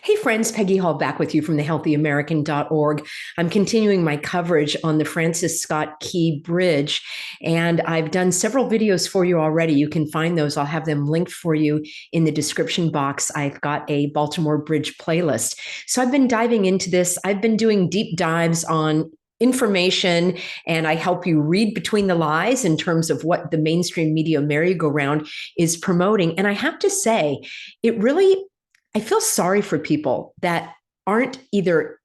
Hey friends, Peggy Hall back with you from thehealthyamerican.org. I'm continuing my coverage on the Francis Scott Key Bridge, and I've done several videos for you already. You can find those. I'll have them linked for you in the description box. I've got a Baltimore Bridge playlist. So I've been diving into this. I've been doing deep dives on information, and I help you read between the lies in terms of what the mainstream media merry-go-round is promoting. And I have to say, I feel sorry for people that aren't either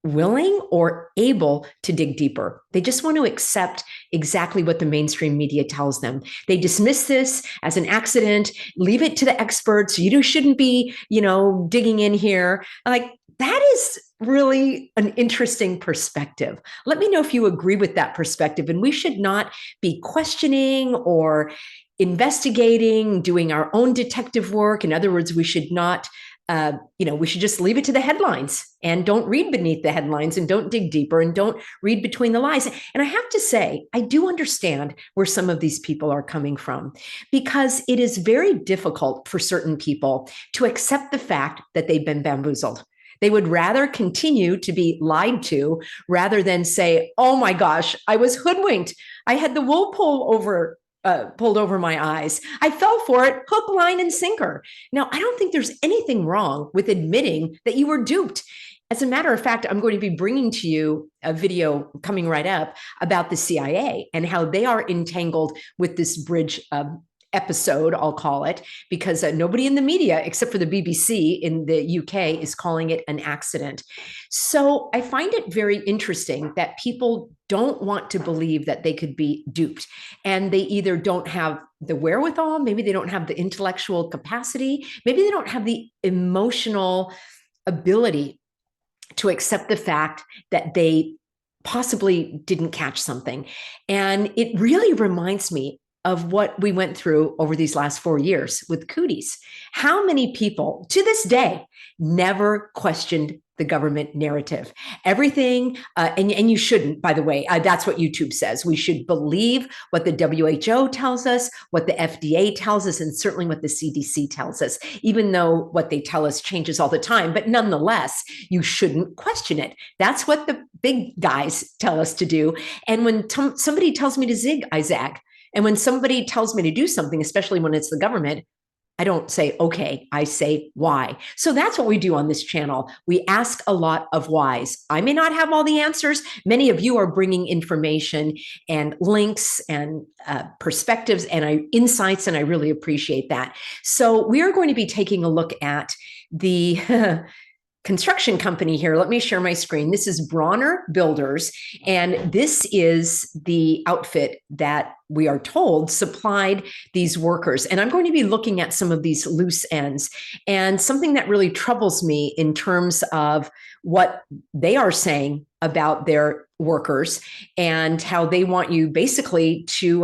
willing or able to dig deeper. They just want to accept exactly what the mainstream media tells them. They dismiss this as an accident, leave it to the experts. You shouldn't be, digging in here. Like, that is really an interesting perspective. Let me know if you agree with that perspective. And we should not be questioning or investigating, doing our own detective work. In other words, we should not we should just leave it to the headlines and don't read beneath the headlines and don't dig deeper and don't read between the lies. And I have to say, I do understand where some of these people are coming from, because it is very difficult for certain people to accept the fact that they've been bamboozled. They would rather continue to be lied to rather than say, oh my gosh, I was hoodwinked. I had the wool pulled over my eyes. I fell for it, hook, line, and sinker. Now, I don't think there's anything wrong with admitting that you were duped. As a matter of fact, I'm going to be bringing to you a video coming right up about the CIA and how they are entangled with this bridge episode, I'll call it, because nobody in the media, except for the BBC in the UK, is calling it an accident. So I find it very interesting that people don't want to believe that they could be duped. And they either don't have the wherewithal, maybe they don't have the intellectual capacity, maybe they don't have the emotional ability to accept the fact that they possibly didn't catch something. And it really reminds me of what we went through over these last 4 years with cooties. How many people to this day never questioned the government narrative? Everything, and you shouldn't, by the way, that's what YouTube says. We should believe what the WHO tells us, what the FDA tells us, and certainly what the CDC tells us, even though what they tell us changes all the time. But nonetheless, you shouldn't question it. That's what the big guys tell us to do. And when somebody tells me to zig, I zag. And when somebody tells me to do something, especially when it's the government, I don't say, okay, I say why. So that's what we do on this channel. We ask a lot of whys. I may not have all the answers. Many of you are bringing information and links and perspectives and insights, and I really appreciate that. So we are going to be taking a look at the construction company here. Let me share my screen. This is Bronner Builders, and this is the outfit that we are told supplied these workers. And I'm going to be looking at some of these loose ends, and something that really troubles me in terms of what they are saying about their workers and how they want you basically to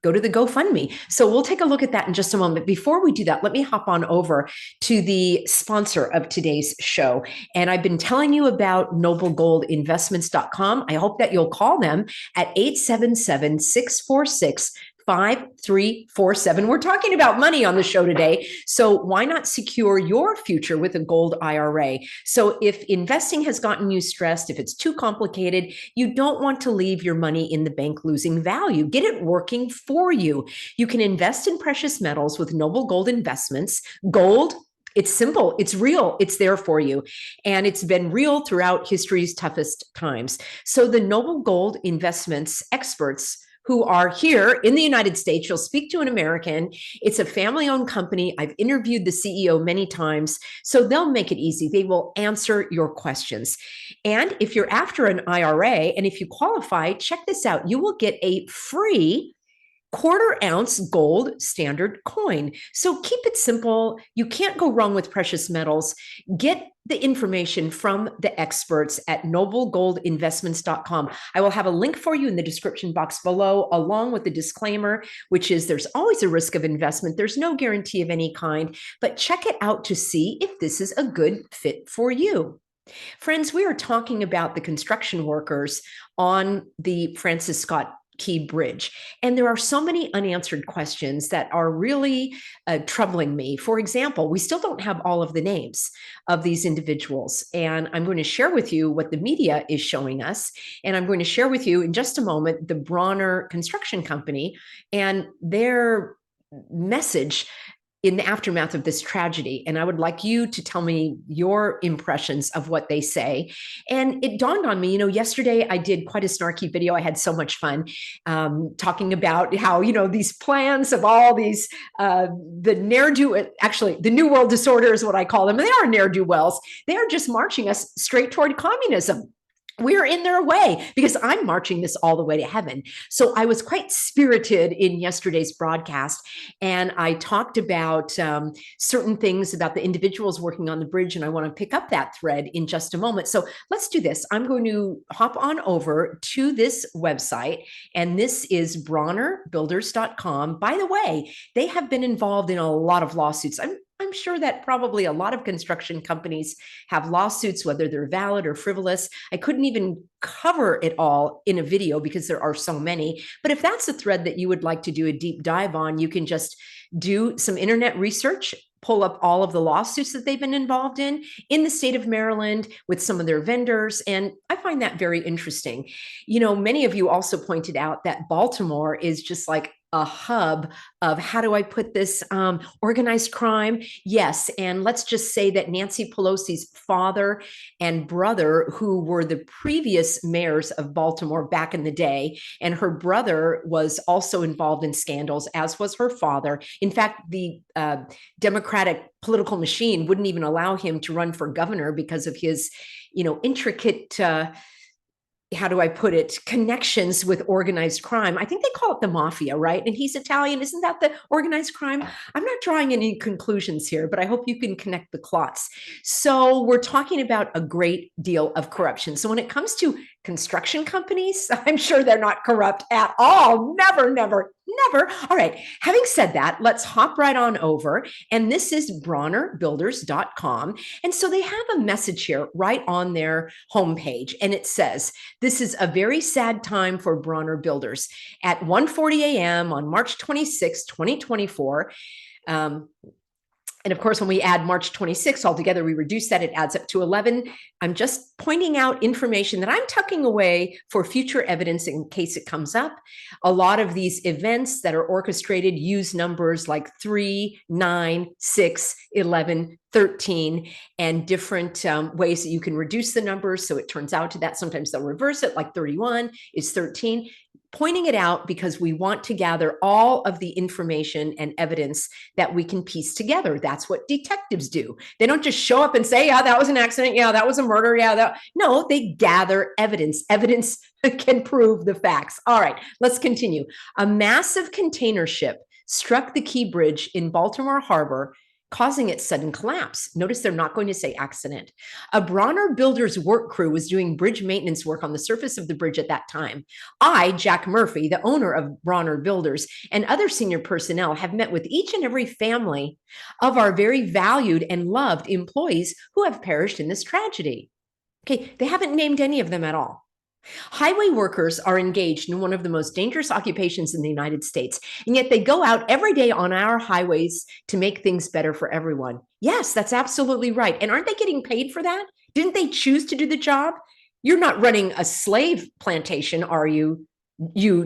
go to the GoFundMe. So we'll take a look at that in just a moment. Before we do that, let me hop on over to the sponsor of today's show. And I've been telling you about noblegoldinvestments.com. I hope that you'll call them at 877-646 5347. We're talking about money on the show today. So why not secure your future with a gold IRA? So if investing has gotten you stressed, if it's too complicated, you don't want to leave your money in the bank losing value. Get it working for you. You can invest in precious metals with Noble Gold Investments. Gold, it's simple, it's real, it's there for you. And it's been real throughout history's toughest times. So the Noble Gold Investments experts who are here in the United States, you'll speak to an American. It's a family-owned company. I've interviewed the CEO many times, so they'll make it easy. They will answer your questions. And if you're after an IRA, and if you qualify, check this out. You will get a free quarter-ounce gold standard coin. So keep it simple. You can't go wrong with precious metals. Get the information from the experts at noblegoldinvestments.com. I will have a link for you in the description box below, along with the disclaimer, which is there's always a risk of investment. There's no guarantee of any kind, but check it out to see if this is a good fit for you. Friends, we are talking about the construction workers on the Francis Scott Key Bridge. And there are so many unanswered questions that are really troubling me. For example, we still don't have all of the names of these individuals. And I'm going to share with you what the media is showing us. And I'm going to share with you in just a moment the Bronner Construction Company and their message in the aftermath of this tragedy. And I would like you to tell me your impressions of what they say. And it dawned on me, yesterday I did quite a snarky video. I had so much fun talking about how, these plans of all these, the ne'er-do, actually the New World Disorder is what I call them. They are ne'er-do-wells. They are just marching us straight toward communism. We're in their way because I'm marching this all the way to heaven. So I was quite spirited in yesterday's broadcast, and I talked about certain things about the individuals working on the bridge, and I want to pick up that thread in just a moment. So let's do this. I'm going to hop on over to this website, and this is bronnerbuilders.com. By the way, they have been involved in a lot of lawsuits. I'm sure that probably a lot of construction companies have lawsuits, whether they're valid or frivolous. I couldn't even cover it all in a video because there are so many. But if that's a thread that you would like to do a deep dive on, you can just do some internet research, pull up all of the lawsuits that they've been involved in the state of Maryland with some of their vendors. And I find that very interesting. Many of you also pointed out that Baltimore is just like a hub of, how do I put this, organized crime? Yes. And let's just say that Nancy Pelosi's father and brother, who were the previous mayors of Baltimore back in the day, and her brother was also involved in scandals, as was her father. In fact, the Democratic political machine wouldn't even allow him to run for governor because of his, intricate how do I put it, connections with organized crime. I think they call it the mafia, right? And he's Italian. Isn't that the organized crime? I'm not drawing any conclusions here, but I hope you can connect the clots. So we're talking about a great deal of corruption. So when it comes to construction companies, I'm sure they're not corrupt at all. Never, never, never. All right. Having said that, let's hop right on over. And this is bronnerbuilders.com. And so they have a message here right on their homepage. And it says, this is a very sad time for Bronner Builders. At 1:40 a.m. on March 26, 2024, and of course, when we add March 26 altogether, we reduce that, it adds up to 11. I'm just pointing out information that I'm tucking away for future evidence in case it comes up. A lot of these events that are orchestrated use numbers like 3, 9, 6, 11, 13, and different ways that you can reduce the numbers. So it turns out to that. Sometimes they'll reverse it, like 31 is 13. Pointing it out because we want to gather all of the information and evidence that we can piece together. That's what detectives do. They don't just show up and say, yeah, that was an accident. Yeah, that was a murder. Yeah, no, they gather evidence. Evidence can prove the facts. All right, let's continue. A massive container ship struck the Key Bridge in Baltimore Harbor, causing its sudden collapse. Notice they're not going to say accident. A Bronner Builders work crew was doing bridge maintenance work on the surface of the bridge at that time. I, Jack Murphy, the owner of Bronner Builders, and other senior personnel have met with each and every family of our very valued and loved employees who have perished in this tragedy. Okay, they haven't named any of them at all. Highway workers are engaged in one of the most dangerous occupations in the United States, and yet they go out every day on our highways to make things better for everyone. Yes, that's absolutely right. And aren't they getting paid for that? Didn't they choose to do the job? You're not running a slave plantation, are you,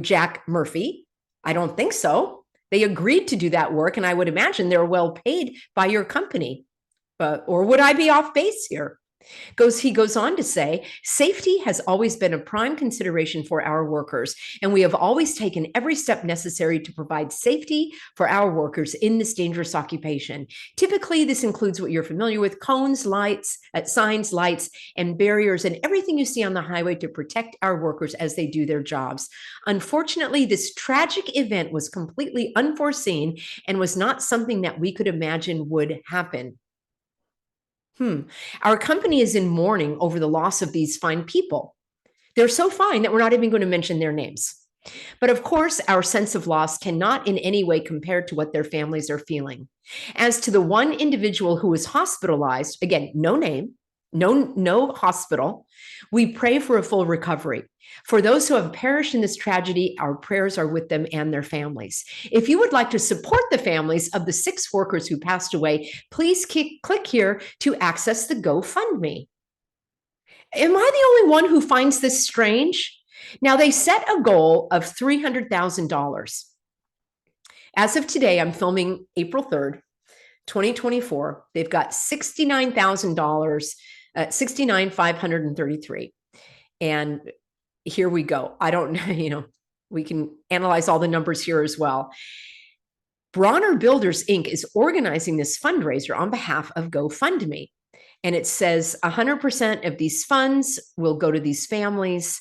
Jack Murphy? I don't think so. They agreed to do that work, and I would imagine they're well paid by your company. Or would I be off base here? He goes on to say, safety has always been a prime consideration for our workers, and we have always taken every step necessary to provide safety for our workers in this dangerous occupation. Typically, this includes what you're familiar with: cones, lights, signs, lights, and barriers, and everything you see on the highway to protect our workers as they do their jobs. Unfortunately, this tragic event was completely unforeseen and was not something that we could imagine would happen. Our company is in mourning over the loss of these fine people. They're so fine that we're not even going to mention their names. But of course, our sense of loss cannot in any way compare to what their families are feeling. As to the one individual who was hospitalized, again, no name, no hospital. We pray for a full recovery. For those who have perished in this tragedy, our prayers are with them and their families. If you would like to support the families of the 6 workers who passed away, please click here to access the GoFundMe. Am I the only one who finds this strange? Now, they set a goal of $300,000. As of today, I'm filming April 3rd, 2024. They've got $69,000, $69,533. And here we go. I don't know, we can analyze all the numbers here as well. Bronner Builders, Inc. is organizing this fundraiser on behalf of GoFundMe. And it says 100% of these funds will go to these families.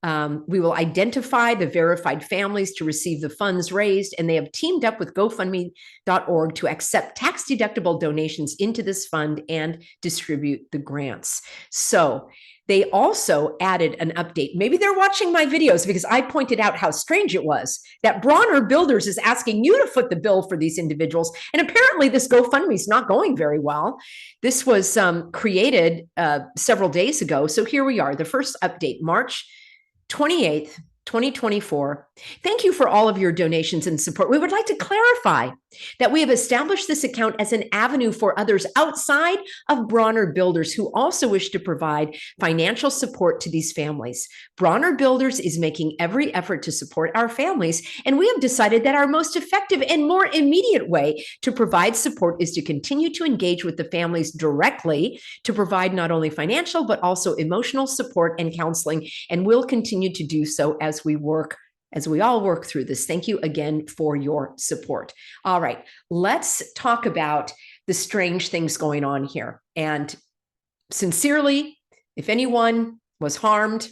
We will identify the verified families to receive the funds raised, and they have teamed up with GoFundMe.org to accept tax-deductible donations into this fund and distribute the grants. So they also added an update. Maybe they're watching my videos because I pointed out how strange it was that Bronner Builders is asking you to foot the bill for these individuals. And apparently this GoFundMe is not going very well. This was created several days ago. So here we are, the first update, March 28th, 2024. Thank you for all of your donations and support. We would like to clarify that we have established this account as an avenue for others outside of Bronner Builders who also wish to provide financial support to these families. Bronner Builders is making every effort to support our families, and we have decided that our most effective and more immediate way to provide support is to continue to engage with the families directly to provide not only financial, but also emotional support and counseling, and we'll continue to do so as we all work through this. Thank you again for your support. All right, let's talk about the strange things going on here. And sincerely, if anyone was harmed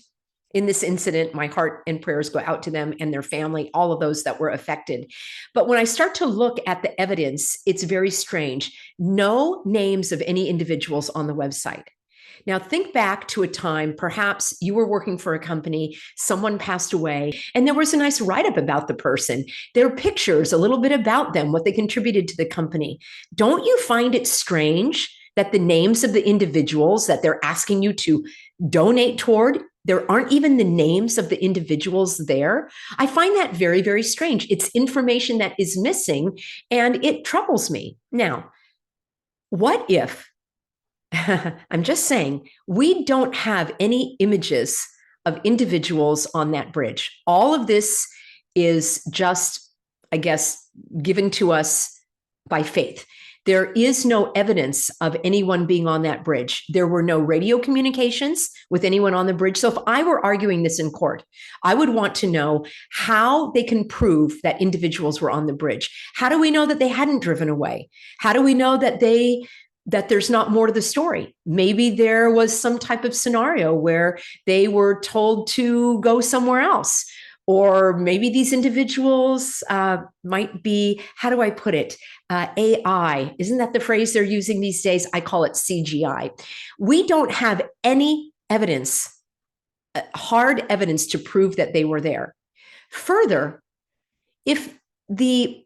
in this incident, my heart and prayers go out to them and their family, all of those that were affected. But when I start to look at the evidence, it's very strange. No names of any individuals on the website. Now, think back to a time, perhaps you were working for a company, someone passed away, and there was a nice write-up about the person, their pictures, a little bit about them, what they contributed to the company. Don't you find it strange that the names of the individuals that they're asking you to donate toward, there aren't even the names of the individuals there? I find that very, very strange. It's information that is missing, and it troubles me. Now, what if I'm just saying, we don't have any images of individuals on that bridge. All of this is just, I guess, given to us by faith. There is no evidence of anyone being on that bridge. There were no radio communications with anyone on the bridge. So if I were arguing this in court, I would want to know how they can prove that individuals were on the bridge. How do we know that they hadn't driven away? How do we know that there's not more to the story? Maybe there was some type of scenario where they were told to go somewhere else. Or maybe these individuals might be, how do I put it? AI. Isn't that the phrase they're using these days? I call it CGI. We don't have any evidence, hard evidence to prove that they were there. Further, if the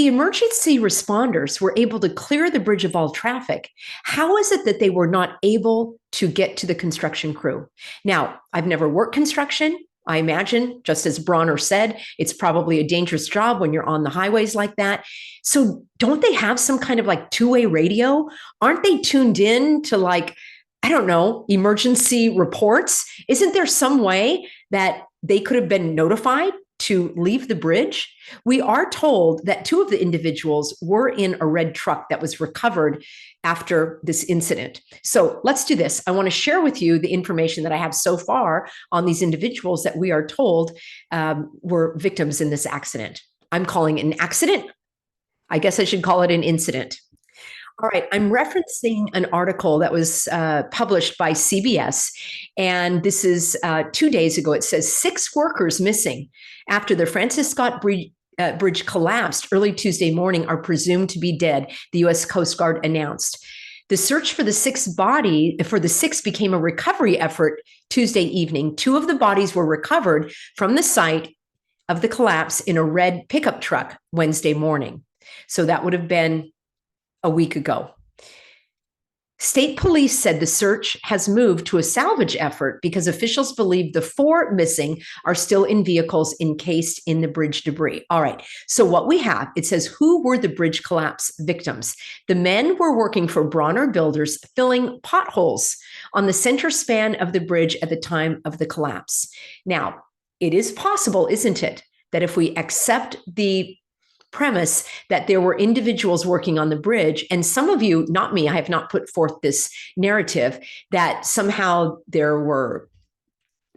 emergency responders were able to clear the bridge of all traffic, how is it that they were not able to get to the construction crew? Now, I've never worked construction. I imagine, just as Bronner said, it's probably a dangerous job when you're on the highways like that. So don't they have some kind of like two-way radio? Aren't they tuned in to like, I don't know, emergency reports? Isn't there some way that they could have been notified to leave the bridge? We are told that 2 of the individuals were in a red truck that was recovered after this incident. So let's do this. I want to share with you the information that I have so far on these individuals that we are told were victims in this accident. I'm calling it an accident. I guess I should call it an incident. All right, I'm referencing an article that was published by CBS, and this is 2 days ago. It says 6 workers missing after the Francis Scott Bridge collapsed early Tuesday morning are presumed to be dead, the U.S. Coast Guard announced. The search for the 6 became a recovery effort Tuesday evening. 2 of the bodies were recovered from the site of the collapse in a red pickup truck Wednesday morning. So that would have been a week ago. State police said the search has moved to a salvage effort because officials believe the 4 missing are still in vehicles encased in the bridge debris. All right, so what we have, it says, who were the bridge collapse victims? The men were working for Bronner Builders, filling potholes on the center span of the bridge at the time of the collapse. Now, it is possible, isn't it, that if we accept the premise that there were individuals working on the bridge, and some of you, not me, I have not put forth this narrative, that somehow there were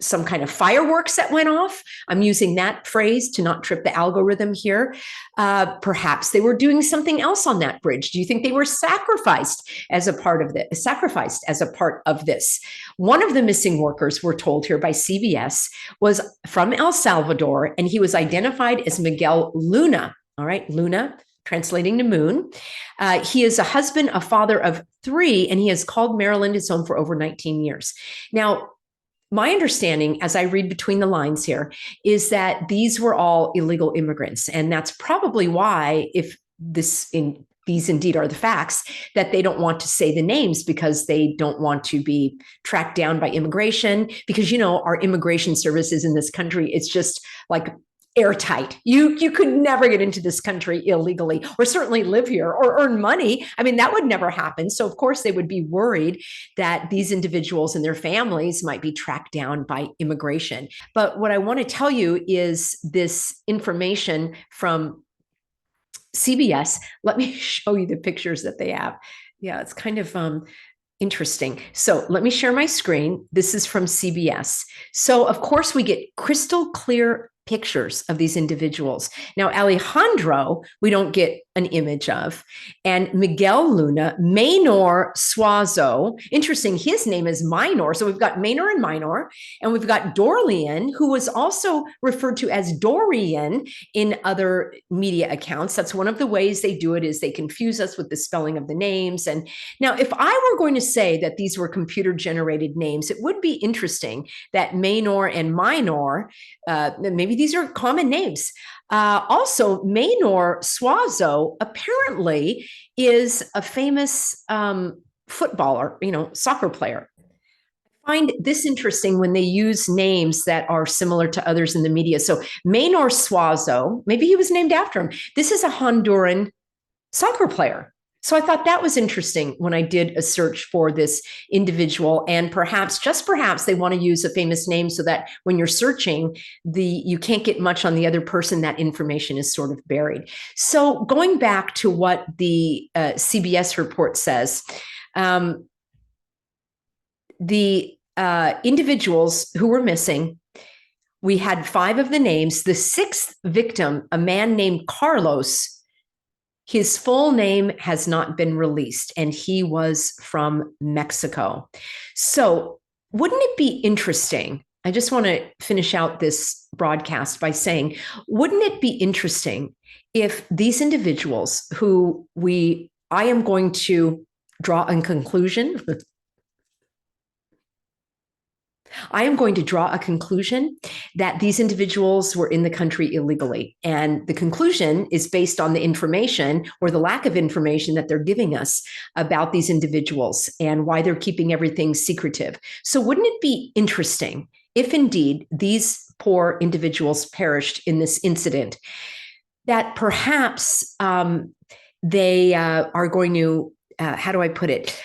some kind of fireworks that went off. I'm using that phrase to not trip the algorithm here. Perhaps they were doing something else on that bridge. Do you think they were sacrificed as a part of this? One of the missing workers, we're told here by CBS, was from El Salvador, and he was identified as Miguel Luna. All right, Luna, translating to moon. He is a husband, a father of 3, and he has called Maryland his home for over 19 years. Now, my understanding, as I read between the lines here, is that these were all illegal immigrants. And that's probably why, if these indeed are the facts, that they don't want to say the names, because they don't want to be tracked down by immigration. Because, you know, our immigration services in this country, it's just like airtight. You could never get into this country illegally, or certainly live here or earn money. I mean, that would never happen. So of course they would be worried that these individuals and their families might be tracked down by immigration. But what I want to tell you is this information from CBS. Let me show you the pictures that they have. Yeah, it's kind of interesting. So let me share my screen. This is from CBS. So of course we get crystal clear pictures of these individuals. Now, Alejandro, we don't get an image of, and Miguel Luna, Maynor Suazo. Interesting, his name is Minor. So we've got Maynor and Minor, and we've got Dorlian, who was also referred to as Dorian in other media accounts. That's one of the ways they do it, is they confuse us with the spelling of the names. And now, if I were going to say that these were computer generated names, it would be interesting that Maynor and Minor, maybe these are common names. Also, Maynor Suazo apparently is a famous footballer, soccer player. I find this interesting when they use names that are similar to others in the media. So Maynor Suazo, maybe he was named after him. This is a Honduran soccer player. So I thought that was interesting when I did a search for this individual, and perhaps, just perhaps, they want to use a famous name so that when you're searching, you can't get much on the other person. That information is sort of buried. So going back to what the CBS report says, the individuals who were missing, we had 5 of the names. The 6th victim, a man named Carlos, his full name has not been released, and he was from Mexico. So wouldn't it be interesting? I just want to finish out this broadcast by saying, wouldn't it be interesting if these individuals who I am going to draw a conclusion. I am going to draw a conclusion that these individuals were in the country illegally. And the conclusion is based on the information, or the lack of information, that they're giving us about these individuals and why they're keeping everything secretive. So wouldn't it be interesting if indeed these poor individuals perished in this incident, that perhaps they are going to, how do I put it?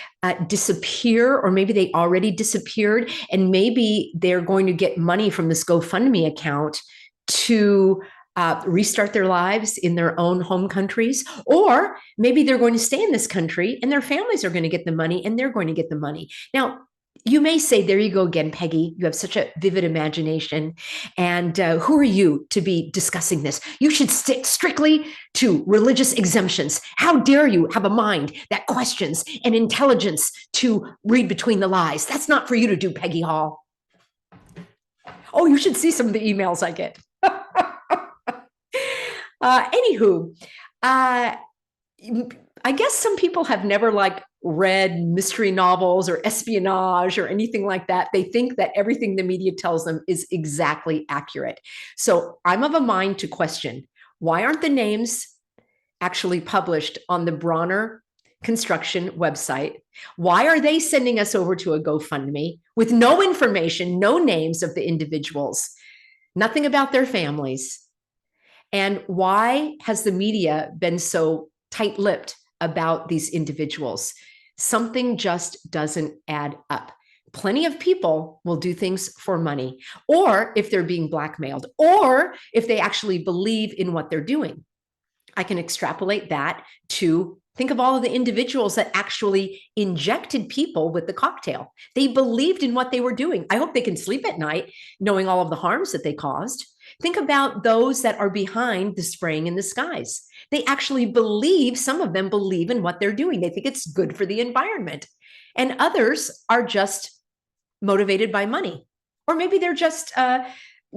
Disappear, or maybe they already disappeared, and maybe they're going to get money from this GoFundMe account to restart their lives in their own home countries, or maybe they're going to stay in this country and their families are going to get the money and they're going to get the money. Now, you may say, there you go again, Peggy, you have such a vivid imagination. And who are you to be discussing this? You should stick strictly to religious exemptions. How dare you have a mind that questions and intelligence to read between the lies? That's not for you to do, Peggy Hall. Oh, you should see some of the emails I get. Anywho, I guess some people have never read mystery novels or espionage or anything like that. They think that everything the media tells them is exactly accurate. So I'm of a mind to question, why aren't the names actually published on the Bronner construction website. Why are they sending us over to a GoFundMe with no information, no names of the individuals, nothing about their families? And why has the media been so tight-lipped about these individuals? Something just doesn't add up. Plenty of people will do things for money, or if they're being blackmailed, or if they actually believe in what they're doing. I can extrapolate that to think of all of the individuals that actually injected people with the cocktail. They believed in what they were doing. I hope they can sleep at night knowing all of the harms that they caused. Think about those that are behind the spraying in the skies. They actually believe, some of them believe in what they're doing. They think it's good for the environment. And others are just motivated by money. Or maybe they're just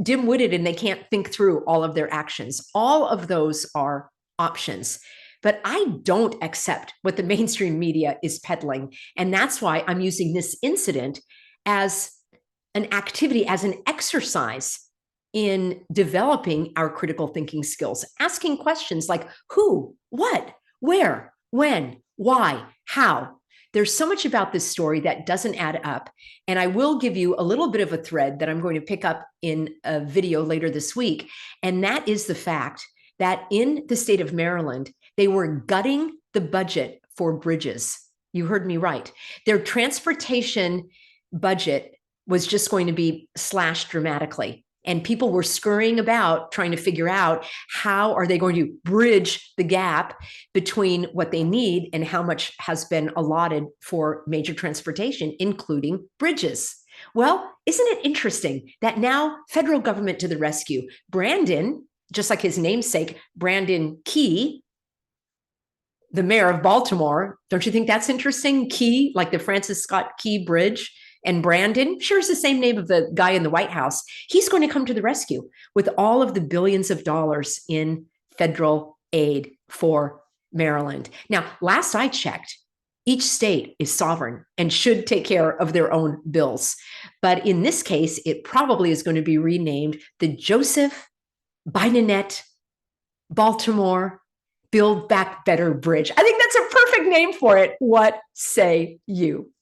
dim-witted and they can't think through all of their actions. All of those are options. But I don't accept what the mainstream media is peddling. And that's why I'm using this incident as an activity, as an exercise in developing our critical thinking skills, asking questions like who, what, where, when, why, how. There's so much about this story that doesn't add up. And I will give you a little bit of a thread that I'm going to pick up in a video later this week. And that is the fact that in the state of Maryland, they were gutting the budget for bridges. You heard me right. Their transportation budget was just going to be slashed dramatically. And people were scurrying about trying to figure out how are they going to bridge the gap between what they need and how much has been allotted for major transportation, including bridges. Well, isn't it interesting that now federal government to the rescue? Brandon, just like his namesake, Brandon Key, the mayor of Baltimore, don't you think that's interesting? Key, like the Francis Scott Key Bridge. And Brandon shares the same name of the guy in the White House. He's going to come to the rescue with all of the billions of dollars in federal aid for Maryland. Now, last I checked, each state is sovereign and should take care of their own bills. But in this case, it probably is going to be renamed the Joseph Bidenette Baltimore Build Back Better Bridge. I think that's a perfect name for it. What say you?